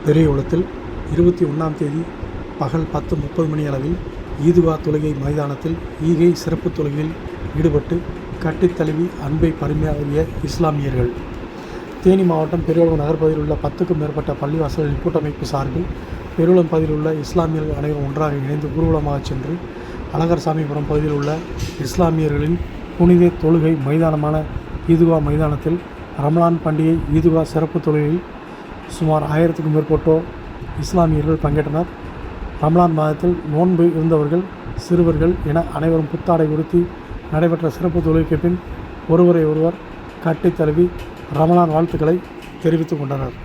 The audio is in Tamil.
பெரியகுளத்தில் 21ஆம் தேதி பகல் 10:30 மணி அளவில் ஈதுகா தொழுகை மைதானத்தில் ஈகை சிறப்பு தொழுகையில் ஈடுபட்டு கட்டித் தழுவி அன்பை பரிமாறிய இஸ்லாமியர்கள். தேனி மாவட்டம் பெரியகுளம் நகர்பகுதியில் உள்ள 10க்கும் மேற்பட்ட பள்ளிவாசல்களின் கூட்டமைப்பு சார்பில் பெரியகுளம் பகுதியில் உள்ள இஸ்லாமியர்கள் அனைவரும் ஒன்றாக இணைந்து ஊர்வலமாக சென்று அழகர்சாமிபுரம் பகுதியில் உள்ள இஸ்லாமியர்களின் புனித தொழுகை மைதானமான ஈதுகா மைதானத்தில் ரமலான் பண்டிகை ஈதுகா சிறப்பு தொழுகையில் சுமார் 1000க்கும் மேற்பட்டோர் இஸ்லாமியர்கள் பங்கேற்றனர். ரமலான் மாதத்தில் நோன்பு இருந்தவர்கள், சிறுவர்கள் என அனைவரும் புத்தாடை உடுத்தி நடைபெற்ற சிறப்பு தொழுகைக்கு பின் ஒருவரை ஒருவர் கட்டித் தழுவி ரமலான் வாழ்த்துக்களை தெரிவித்துக் கொண்டனர்.